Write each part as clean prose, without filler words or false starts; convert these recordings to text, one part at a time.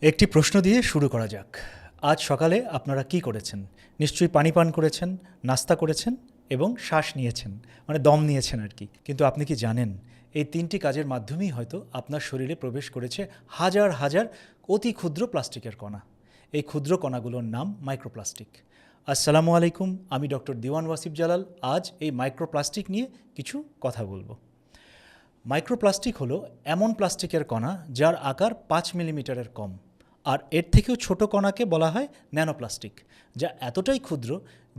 একটি প্রশ্ন দিয়ে শুরু করা যাক। আজ সকালে আপনারা কি করেছেন? নিশ্চয়ই পানি পান করেছেন, নাস্তা করেছেন এবং শ্বাস নিয়েছেন, মানে দম নিয়েছেন আর কি। কিন্তু আপনি কি জানেন এই তিনটি কাজের মাধ্যমেই হয়তো আপনার শরীরে প্রবেশ করেছে হাজার হাজার অতি ক্ষুদ্র প্লাস্টিকের কণা। এই ক্ষুদ্র কণাগুলোর নাম মাইক্রোপ্লাস্টিক। আসসালামু আলাইকুম, আমি ডক্টর দিওয়ান ওয়াসিফ জালাল। আজ এই মাইক্রোপ্লাস্টিক নিয়ে কিছু কথা বলবো। মাইক্রোপ্লাস্টিক হলো এমন প্লাস্টিকের কণা যার আকার 5 মিলিমিটারের কম, আর এর থেকেও ছোট কণাকে বলা হয় ন্যানোপ্লাস্টিক, যা এতটাই ক্ষুদ্র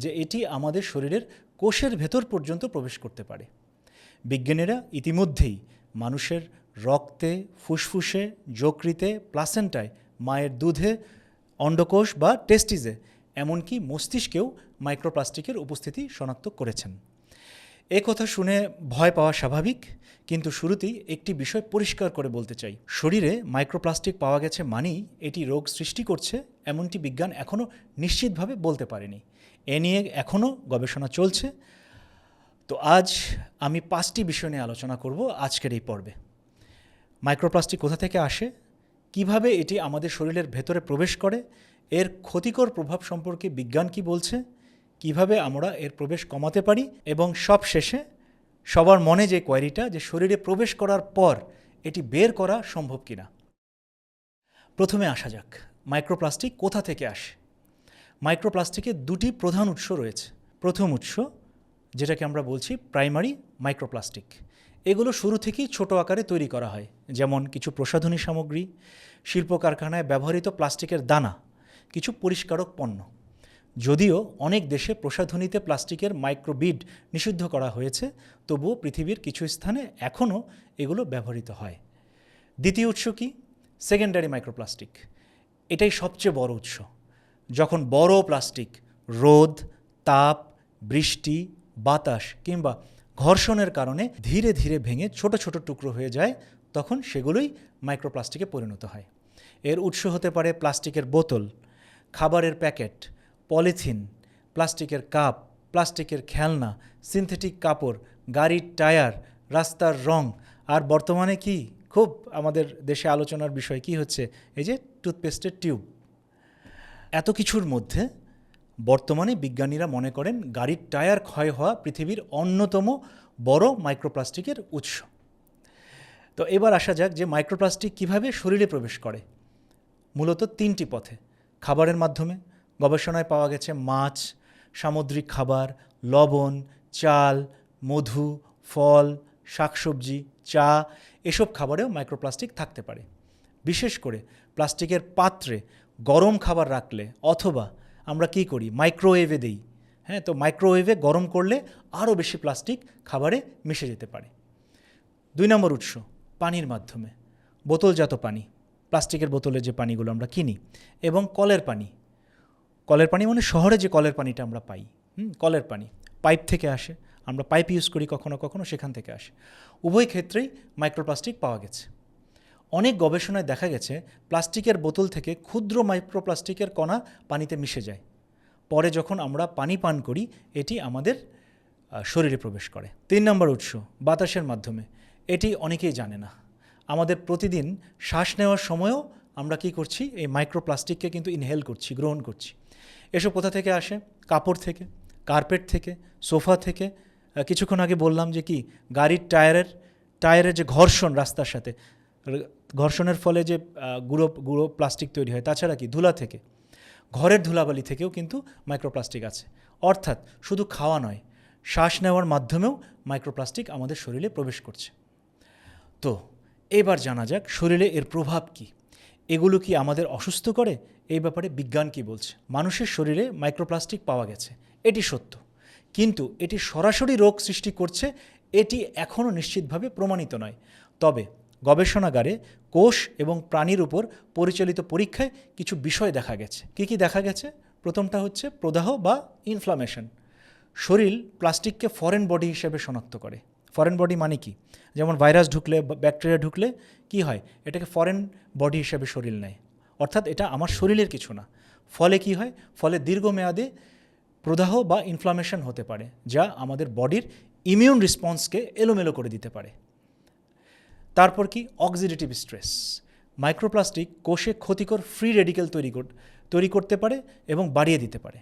যে এটি আমাদের শরীরের কোষের ভেতর পর্যন্ত প্রবেশ করতে পারে। বিজ্ঞানীরা ইতিমধ্যেই মানুষের রক্তে, ফুসফুসে, যকৃতে, প্লাসেন্টায়, মায়ের দুধে, অন্ডকোষ বা টেস্টিসে, এমনকি মস্তিষ্কেও মাইক্রোপ্লাস্টিকের উপস্থিতি শনাক্ত করেছেন। এ কথা শুনে ভয় পাওয়া স্বাভাবিক, কিন্তু শুরুতেই একটি বিষয় পরিষ্কার করে বলতে চাই। শরীরে মাইক্রোপ্লাস্টিক পাওয়া গেছে মানেই এটি রোগ সৃষ্টি করছে এমনটি বিজ্ঞান এখনও নিশ্চিতভাবে বলতে পারেনি। এ নিয়ে এখনও গবেষণা চলছে। তো আজ আমি 5টি বিষয় নিয়ে আলোচনা করব আজকের এই পর্বে। মাইক্রোপ্লাস্টিক কোথা থেকে আসে, কিভাবে এটি আমাদের শরীরের ভেতরে প্রবেশ করে, এর ক্ষতিকর প্রভাব সম্পর্কে বিজ্ঞান কি বলছে, কিভাবে আমরা এর প্রবেশ কমাতে পারি, এবং সব শেষে সবার মনে যে কোয়েরিটা যে শরীরে প্রবেশ করার পর এটি বের করা সম্ভব কিনা। প্রথমে আসা যাক, মাইক্রোপ্লাস্টিক কোথা থেকে আসে। মাইক্রোপ্লাস্টিকের দুটি প্রধান উৎস রয়েছে। প্রথম উৎস, যেটাকে আমরা বলছি প্রাইমারি মাইক্রোপ্লাস্টিক, এগুলো শুরু থেকেই ছোট আকারে তৈরি করা হয়, যেমন কিছু প্রসাধনী সামগ্রী, শিল্প কারখানায় ব্যবহৃত প্লাস্টিকের দানা, কিছু পরিষ্কারক পণ্য। যদিও অনেক দেশে প্রসাধনীতে প্লাস্টিকের মাইক্রোবিড নিষিদ্ধ করা হয়েছে, তবুও পৃথিবীর কিছু স্থানে এখনও এগুলো ব্যবহৃত হয়। দ্বিতীয় উৎস কি? Secondary microplastic. এটাই সবচেয়ে বড় উৎস। যখন বড় প্লাস্টিক রোদ, তাপ, বৃষ্টি, বাতাস কিংবা ঘর্ষণের কারণে ধীরে ধীরে ভেঙে ছোট ছোট টুকরো হয়ে যায়, তখন সেগুলোই মাইক্রোপ্লাস্টিকে পরিণত হয়। এর উৎস হতে পারে প্লাস্টিকের বোতল, খাবারের প্যাকেট, পলিথিন, প্লাস্টিকের কাপ, প্লাস্টিকের খেলনা, সিনথেটিক কাপড়, গাড়ির টায়ার, রাস্তার রং, আর বর্তমানে কি খুব আমাদের দেশে আলোচনার বিষয় কি হচ্ছে, এই যে টুথপেস্টের টিউব। এত কিছুর মধ্যে বর্তমানে বিজ্ঞানীরা মনে করেন গাড়ির টায়ার ক্ষয় হওয়া পৃথিবীর অন্যতম বড় মাইক্রোপ্লাস্টিকের উৎস। তো এবার আসা যাক যে মাইক্রোপ্লাস্টিক কিভাবে শরীরে প্রবেশ করে। মূলত 3টি পথে। খাবারের মাধ্যমে গবেষণায় পাওয়া গেছে মাছ, সামুদ্রিক খাবার, লবণ, চাল, মধু, ফল, শাকসবজি, চা, এসব খাবারেও মাইক্রোপ্লাস্টিক থাকতে পারে। বিশেষ করে প্লাস্টিকের পাত্রে গরম খাবার রাখলে, অথবা আমরা কি করি, মাইক্রোওয়েভে দিই। তো মাইক্রোওয়েভে গরম করলে আরও বেশি প্লাস্টিক খাবারে মিশে যেতে পারে। 2 নম্বর উৎস, পানির মাধ্যমে। বোতলজাত পানি, প্লাস্টিকের বোতলে যে পানিগুলো আমরা কিনি, এবং কলের পানি। কলের পানি মানে শহরে যে কলের পানিটা আমরা পাই, কলের পানি পাইপ থেকে আসে, আমরা পাইপ ইউজ করি কখনো কখনো, সেখান থেকে আসে। উভয় ক্ষেত্রেই মাইক্রোপ্লাস্টিক পাওয়া গেছে। অনেক গবেষণায় দেখা গেছে প্লাস্টিকের বোতল থেকে ক্ষুদ্র মাইক্রোপ্লাস্টিকের কণা পানিতে মিশে যায়। পরে যখন আমরা পানি পান করি, এটি আমাদের শরীরে প্রবেশ করে। 3 নম্বর উৎস, বাতাসের মাধ্যমে। এটি অনেকেই জানে না। আমাদের প্রতিদিন শ্বাস নেওয়ার সময়ও আমরা কি করছি, এই মাইক্রোপ্লাস্টিককে কিন্তু ইনহেল করছি, গ্রহণ করছি। এসব কোথা থেকে আসে? কাপড় থেকে, কার্পেট থেকে, সোফা থেকে। কিছুক্ষণ আগে বললাম যে কি, গাড়ির টায়ারের যে ঘর্ষণ, রাস্তার সাথে ঘর্ষণের ফলে যে গুঁড়ো গুঁড়ো প্লাস্টিক তৈরি হয়। তাছাড়া কি, ধুলা থেকে, ঘরের ধুলাবালি থেকেও কিন্তু মাইক্রোপ্লাস্টিক আছে। অর্থাৎ শুধু খাওয়া নয়, শ্বাস নেওয়ার মাধ্যমেও মাইক্রোপ্লাস্টিক আমাদের শরীরে প্রবেশ করছে। তো এবার জানা যাক শরীরে এর প্রভাব কী। এগুলো কি আমাদের অসুস্থ করে? এই ব্যাপারে বিজ্ঞান কি বলছে। মানুষের শরীরে মাইক্রোপ্লাস্টিক পাওয়া গেছে, এটি সত্য, কিন্তু এটি সরাসরি রোগ সৃষ্টি করছে এটি এখনও নিশ্চিতভাবে প্রমাণিত নয়। তবে গবেষণাগারে কোষ এবং প্রাণীর উপর পরিচালিত পরীক্ষায় কিছু বিষয় দেখা গেছে। কি কি দেখা গেছে? প্রথমটা হচ্ছে প্রদাহ বা ইনফ্লামেশন। শরীর প্লাস্টিককে ফরেন বডি হিসেবে শনাক্ত করে। ফরেন বডি মানে কি? যেমন ভাইরাস ঢুকলে, ব্যাকটেরিয়া ঢুকলে কি হয়, এটাকে ফরেন বডি হিসেবে শরীর নেয়, অর্থাৎ এটা আমার শরীরের কিছু না। ফলে কি হয়? ফলে দীর্ঘমেয়াদে প্রদাহ বা ইনফ্লামেশন হতে পারে, যা আমাদের বডির ইমিউন রেসপন্সকে এলোমেলো করে দিতে পারে। তারপর কি? Oxidative stress. মাইক্রোপ্লাস্টিক কোষে ক্ষতিকর ফ্রি রেডিকেল তৈরি করতে পারে এবং বাড়িয়ে দিতে পারে।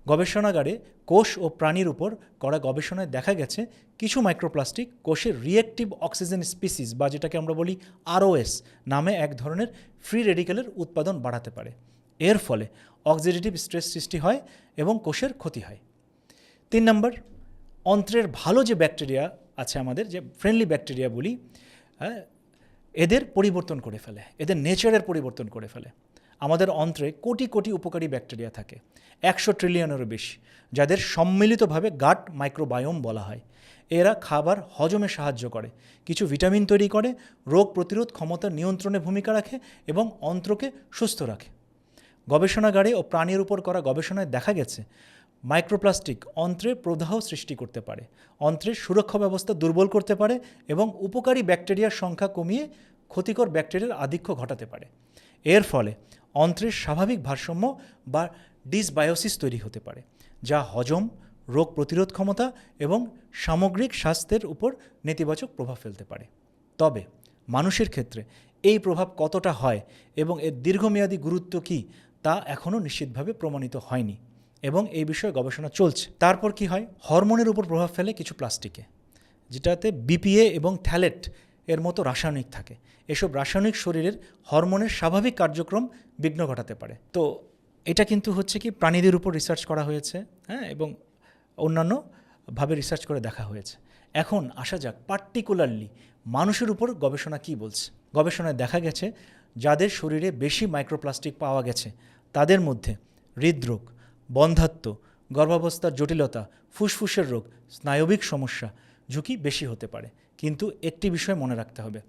গবেষণাগারে কোষ ও প্রাণীর উপর করা গবেষণায় দেখা গেছে কিছু মাইক্রোপ্লাস্টিক কোষের রিঅ্যাক্টিভ অক্সিজেন স্পিসিস বা যেটাকে আমরা বলি আরওএস নামে এক ধরনের ফ্রি রেডিকেলের উৎপাদন বাড়াতে পারে। এর ফলে অক্সিডেটিভ স্ট্রেস সৃষ্টি হয় এবং কোষের ক্ষতি হয়। 3 নম্বর, অন্ত্রের ভালো যে ব্যাকটেরিয়া আছে আমাদের, যে ফ্রেন্ডলি ব্যাকটেরিয়া বলি, এদের পরিবর্তন করে ফেলে, এদের নেচারের পরিবর্তন করে ফেলে। আমাদের অন্ত্রে কোটি কোটি উপকারী ব্যাকটেরিয়া থাকে, 100 ট্রিলিয়নেরও বেশি, যাদের সম্মিলিতভাবে গাট মাইক্রোবায়োম বলা হয়। এরা খাবার হজমে সাহায্য করে, কিছু ভিটামিন তৈরি করে, রোগ প্রতিরোধ ক্ষমতা নিয়ন্ত্রণে ভূমিকা রাখে এবং অন্ত্রকে সুস্থ রাখে। গবেষণাগারে ও প্রাণীর উপর করা গবেষণায় দেখা গেছে মাইক্রোপ্লাস্টিক অন্ত্রে প্রদাহ সৃষ্টি করতে পারে, অন্ত্রের সুরক্ষা ব্যবস্থা দুর্বল করতে পারে এবং উপকারী ব্যাকটেরিয়ার সংখ্যা কমিয়ে ক্ষতিকর ব্যাকটেরিয়ার আধিক্য ঘটাতে পারে। এর ফলে অন্ত্রের স্বাভাবিক ভারসাম্য বা ডিসবায়োসিস তৈরি হতে পারে, যা হজম, রোগ প্রতিরোধ ক্ষমতা এবং সামগ্রিক স্বাস্থ্যের উপর নেতিবাচক প্রভাব ফেলতে পারে। তবে মানুষের ক্ষেত্রে এই প্রভাব কতটা হয় এবং এর দীর্ঘমেয়াদী গুরুত্ব কী তা এখনও নিশ্চিতভাবে প্রমাণিত হয়নি এবং এই বিষয়ে গবেষণা চলছে। তারপর কি হয়, হরমোনের উপর প্রভাব ফেলে কিছু প্লাস্টিকে, যেটাতে বিপিএ এবং থ্যালেট এর মতো রাসায়নিক থাকে। এসব রাসায়নিক শরীরের হরমোনের স্বাভাবিক কার্যক্রম বিঘ্ন ঘটাতে পারে। তো এটা কিন্তু হচ্ছে কি প্রাণীদের উপর রিসার্চ করা হয়েছে, এবং অন্যান্যভাবে রিসার্চ করে দেখা হয়েছে। এখন আসা যাক পার্টিকুলারলি মানুষের উপর গবেষণা কি বলছে। গবেষণায় দেখা গেছে যাদের শরীরে বেশি মাইক্রোপ্লাস্টিক পাওয়া গেছে তাদের মধ্যে হৃদরোগ, বন্ধ্যাত্ব, গর্ভাবস্থার জটিলতা, ফুসফুসের রোগ, স্নায়বিক সমস্যা ঝুঁকি বেশি হতে পারে। কিন্তু একটি বিষয় মনে রাখতে হবে,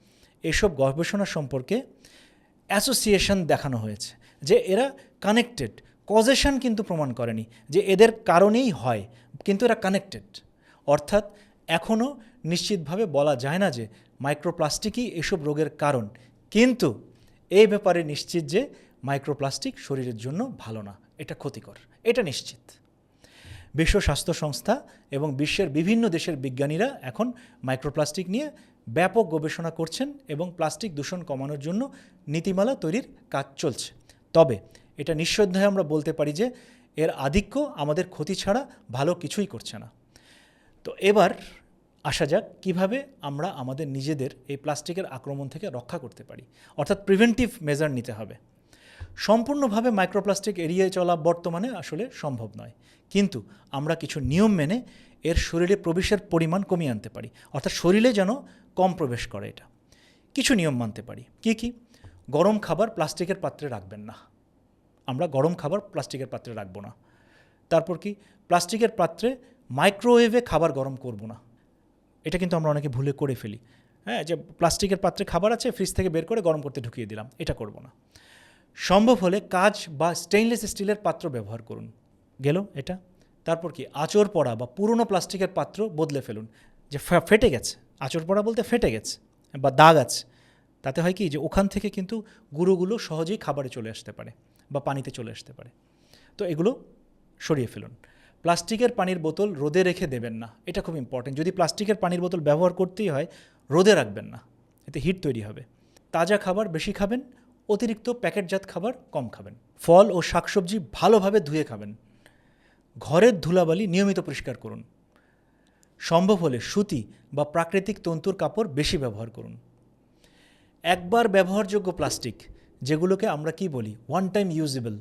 এসব গবেষণা সম্পর্কে অ্যাসোসিয়েশন দেখানো হয়েছে যে এরা কানেক্টেড, কজেশন কিন্তু প্রমাণ করেনি যে এদের কারণেই হয়, কিন্তু এরা কানেক্টেড। অর্থাৎ এখনও নিশ্চিতভাবে বলা যায় না যে মাইক্রোপ্লাস্টিকই এসব রোগের কারণ, কিন্তু এই ব্যাপারে নিশ্চিত যে মাইক্রোপ্লাস্টিক শরীরের জন্য ভালো না, এটা ক্ষতিকর, এটা নিশ্চিত। বিশ্ব স্বাস্থ্য সংস্থা এবং বিশ্বের বিভিন্ন দেশের বিজ্ঞানীরা এখন মাইক্রোপ্লাস্টিক নিয়ে ব্যাপক গবেষণা করছেন এবং প্লাস্টিক দূষণ কমানোর জন্য নীতিমালা তৈরির কাজ চলছে। তবে এটা নিঃসন্দেহে আমরা বলতে পারি যে এর আধিক্য আমাদের ক্ষতি ছাড়া ভালো কিছুই করছে না। তো এবার আসা যাক কীভাবে আমরা আমাদের নিজেদের এই প্লাস্টিকের আক্রমণ থেকে রক্ষা করতে পারি, অর্থাৎ প্রিভেন্টিভ মেজার নিতে হবে। সম্পূর্ণভাবে মাইক্রোপ্লাস্টিক এড়িয়ে চলা বর্তমানে আসলে সম্ভব নয়, কিন্তু আমরা কিছু নিয়ম মেনে এর শরীরে প্রবেশের পরিমাণ কমিয়ে আনতে পারি, অর্থাৎ শরীরে যেন কম প্রবেশ করে। এটা কিছু নিয়ম মানতে পারি। কি কি? গরম খাবার প্লাস্টিকের পাত্রে রাখবেন না, আমরা গরম খাবার প্লাস্টিকের পাত্রে রাখবো না। তারপর কি? প্লাস্টিকের পাত্রে মাইক্রোওয়েভে খাবার গরম করব না। এটা কিন্তু আমরা অনেকে ভুলে করে ফেলি, যে প্লাস্টিকের পাত্রে খাবার আছে, ফ্রিজ থেকে বের করে গরম করতে ঢুকিয়ে দিলাম, এটা করব না। সম্ভব হলে কাঁচ বা স্টেইনলেস স্টিলের পাত্র ব্যবহার করুন, গেল এটা। তারপর কি? আঁচড় পড়া বা পুরনো প্লাস্টিকের পাত্র বদলে ফেলুন, যে ফেটে গেছে, আঁচড় পড়া বলতে ফেটে গেছে বা দাগ আছে, তাতে হয় কি যে ওখান থেকে কিন্তু গুঁড়োগুলো সহজেই খাবারে চলে আসতে পারে বা পানিতে চলে আসতে পারে। তো এগুলো সরিয়ে ফেলুন। প্লাস্টিকের পানির বোতল রোদে রেখে দেবেন না, এটা খুব ইম্পর্টেন্ট। যদি প্লাস্টিকের পানির বোতল ব্যবহার করতেই হয়, রোদে রাখবেন না, এতে হিট তৈরি হবে। তাজা খাবার বেশি খাবেন, অতিরিক্ত প্যাকেটজাত খাবার কম খাবেন। ফল ও শাকসবজি ভালোভাবে ধুয়ে খাবেন। ঘরের ধুলাবালি নিয়মিত পরিষ্কার করুন। সম্ভব হলে সুতি বা প্রাকৃতিক তন্তুর কাপড় বেশি ব্যবহার করুন। একবার ব্যবহারযোগ্য প্লাস্টিক, যেগুলোকে আমরা কি বলি ওয়ান টাইম ইউজেবল,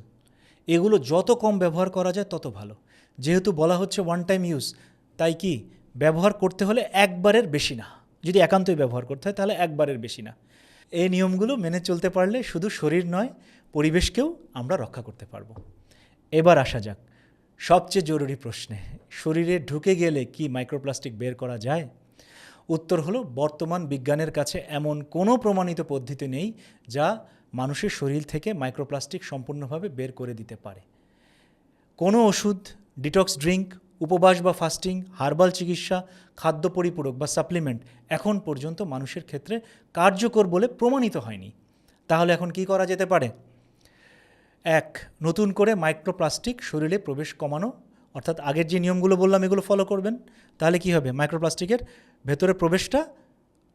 এগুলো যত কম ব্যবহার করা যায় তত ভালো। যেহেতু বলা হচ্ছে ওয়ান টাইম ইউজ, তাই কি ব্যবহার করতে হলে একবারের বেশি না। যদি একান্তই ব্যবহার করতে হয় তাহলে একবারের বেশি না। এই নিয়মগুলো মেনে চলতে পারলে শুধু শরীর নয়, পরিবেশকেও আমরা রক্ষা করতে পারবো। এবার আসা যাক সবচেয়ে জরুরি প্রশ্নে, শরীরে ঢুকে গেলে কি মাইক্রোপ্লাস্টিক বের করা যায়? উত্তর হলো, বর্তমান বিজ্ঞানের কাছে এমন কোনো প্রমাণিত পদ্ধতি নেই যা মানুষের শরীর থেকে মাইক্রোপ্লাস্টিক সম্পূর্ণভাবে বের করে দিতে পারে। কোনো ওষুধ, ডিটক্স ড্রিঙ্ক, উপবাস বা ফাস্টিং, হার্বাল চিকিৎসা, খাদ্য পরিপূরক বা সাপ্লিমেন্ট এখন পর্যন্ত মানুষের ক্ষেত্রে কার্যকর বলে প্রমাণিত হয়নি। তাহলে এখন কি করা যেতে পারে? 1. নতুন করে মাইক্রোপ্লাস্টিক শরীরে প্রবেশ কমানো, অর্থাৎ আগের যে নিয়মগুলো বললাম এগুলো ফলো করবেন, তাহলে কি হবে? মাইক্রোপ্লাস্টিকের ভেতরে প্রবেশটা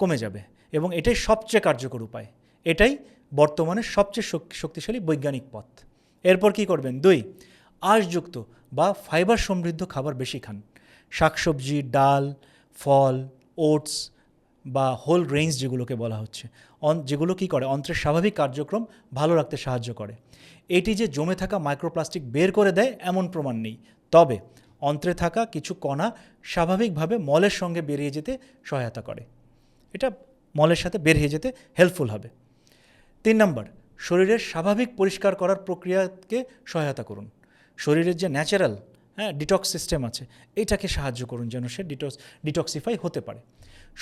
কমে যাবে এবং এটাই সবচেয়ে কার্যকর উপায়। এটাই বর্তমানে সবচেয়ে শক্তিশালী বৈজ্ঞানিক পথ। এরপর কি করবেন? 2, আঁশযুক্ত বা ফাইবার সমৃদ্ধ খাবার বেশি খান। শাকসবজি, ডাল, ফল, ওটস বা হোল গ্রেইনস যেগুলোকে বলা হচ্ছে, যেগুলো কী করে? অন্ত্রের স্বাভাবিক কার্যক্রম ভালো রাখতে সাহায্য করে। এটি যে জমে থাকা মাইক্রোপ্লাস্টিক বের করে দেয় এমন প্রমাণ নেই, তবে অন্ত্রে থাকা কিছু কণা স্বাভাবিকভাবে মলের সঙ্গে বেরিয়ে যেতে সহায়তা করে। এটা মলের সাথে বের হয়ে যেতে হেল্পফুল হবে। 3 নম্বর, শরীরের স্বাভাবিক পরিষ্কার করার প্রক্রিয়াকে সহায়তা করুন। শরীরের যে ন্যাচারাল ডিটক্স সিস্টেম আছে, এইটাকে সাহায্য করুন যেন সে ডিটক্সিফাই হতে পারে।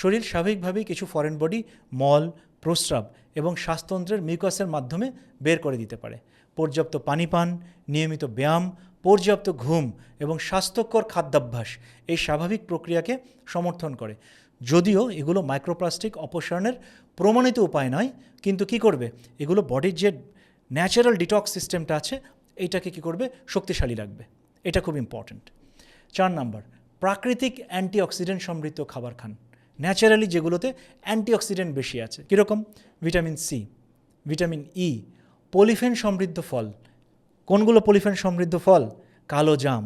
শরীর স্বাভাবিকভাবেই কিছু ফরেন বডি মল, প্রস্রাব এবং শ্বাসতন্ত্রের মিউকাসের মাধ্যমে বের করে দিতে পারে। পর্যাপ্ত পানি পান, নিয়মিত ব্যায়াম, পর্যাপ্ত ঘুম এবং স্বাস্থ্যকর খাদ্যাভ্যাস এই স্বাভাবিক প্রক্রিয়াকে সমর্থন করে। যদিও এগুলো মাইক্রোপ্লাস্টিক অপসারণের প্রমাণিত উপায় নয়, কিন্তু কি করবে? এগুলো বডির যে ন্যাচারাল ডিটক্স সিস্টেমটা আছে এইটাকে কি করবে? শক্তিশালী রাখবে। এটা খুব ইম্পর্ট্যান্ট। 4 নম্বর, প্রাকৃতিক অ্যান্টিঅক্সিডেন্ট সমৃদ্ধ খাবার খান। ন্যাচারালি যেগুলোতে অ্যান্টিঅক্সিডেন্ট বেশি আছে, কীরকম? ভিটামিন সি, ভিটামিন ই, পলিফেন সমৃদ্ধ ফল। কোনগুলো পলিফেন সমৃদ্ধ ফল? কালো জাম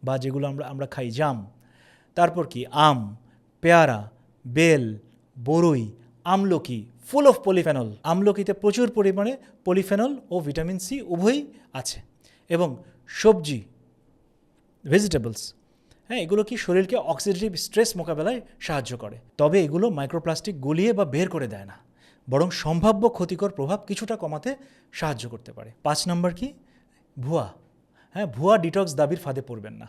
বা যেগুলো আমরা খাই জাম, তারপর কি আম, পেয়ারা, বেল, বরই, আমলকি, ফুল অফ পলিফেনল। আমলকিতে প্রচুর পরিমাণে পলিফেনল ও ভিটামিন সি উভয়ই আছে। এবং সবজি, ভেজিটেবলস, এগুলো কি শরীরকে অক্সিডেটিভ স্ট্রেস মোকাবেলায় সাহায্য করে। তবে এগুলো মাইক্রোপ্লাস্টিক গলিয়ে বা বের করে দেয় না, বরং সম্ভাব্য ক্ষতিকর প্রভাব কিছুটা কমাতে সাহায্য করতে পারে। 5 নম্বর কি? ভুয়া ভুয়া ডিটক্স দাবির ফাঁদে পড়বেন না।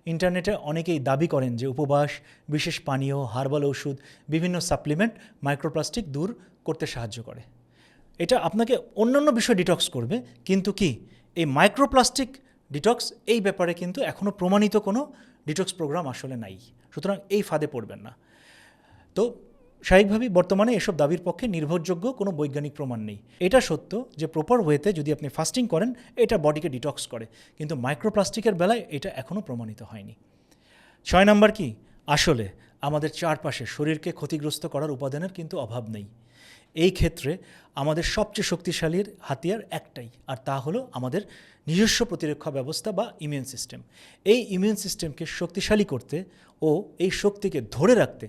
ইন্টারনেটে অনেকেই দাবি করেন যে উপবাস, বিশেষ পানীয়, হার্বাল ওষুধ, বিভিন্ন সাপ্লিমেন্ট মাইক্রোপ্লাস্টিক দূর করতে সাহায্য করে। এটা আপনাকে অন্যান্য বিষয় ডিটক্স করবে, কিন্তু কি এই মাইক্রোপ্লাস্টিক ডিটক্স, এই ব্যাপারে কিন্তু এখনও প্রমাণিত কোনো ডিটক্স প্রোগ্রাম আসলে নাই। সুতরাং এই ফাঁদে পড়বেন না। তো স্বাভাবিকভাবেই বর্তমানে এসব দাবির পক্ষে নির্ভরযোগ্য কোনো বৈজ্ঞানিক প্রমাণ নেই। এটা সত্য যে প্রপার ওয়েতে যদি আপনি ফাস্টিং করেন এটা বডিকে ডিটক্স করে, কিন্তু মাইক্রোপ্লাস্টিকের বেলায় এটা এখনও প্রমাণিত হয়নি। 6 নম্বর কি? আসলে আমাদের চারপাশে শরীরকে ক্ষতিগ্রস্ত করার উপাদানের কিন্তু অভাব নেই। এই ক্ষেত্রে আমাদের সবচেয়ে শক্তিশালীর হাতিয়ার একটাই, আর তা হলো আমাদের নিজস্ব প্রতিরক্ষা ব্যবস্থা বা ইমিউন সিস্টেম। এই ইমিউন সিস্টেমকে শক্তিশালী করতে ও এই শক্তিকে ধরে রাখতে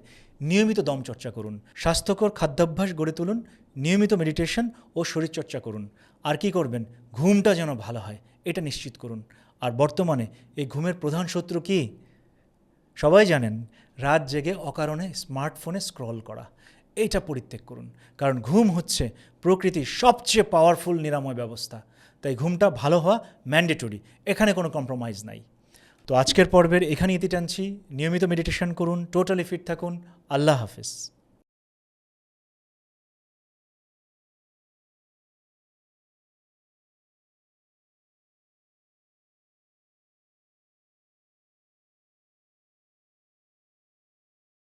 নিয়মিত দমচর্চা করুন, স্বাস্থ্যকর খাদ্যাভ্যাস গড়ে তুলুন, নিয়মিত মেডিটেশন ও শরীরচর্চা করুন। আর কি করবেন? ঘুমটা যেন ভালো হয় এটা নিশ্চিত করুন। আর বর্তমানে এই ঘুমের প্রধান শত্রু কি? সবাই জানেন, রাত জেগে অকারণে স্মার্টফোনে স্ক্রল করা। এইটা পরিত্যাগ করুন, কারণ ঘুম হচ্ছে প্রকৃতির সবচেয়ে পাওয়ারফুল নিরাময় ব্যবস্থা। তাই ঘুমটা ভালো হওয়া ম্যান্ডেটরি, এখানে কোনো কম্প্রোমাইজ নাই। তো আজকের পর্বের এখানে ইতি টানছি। নিয়মিত মেডিটেশন করুন, টোটালি ফিট থাকুন। আল্লাহ হাফেজ।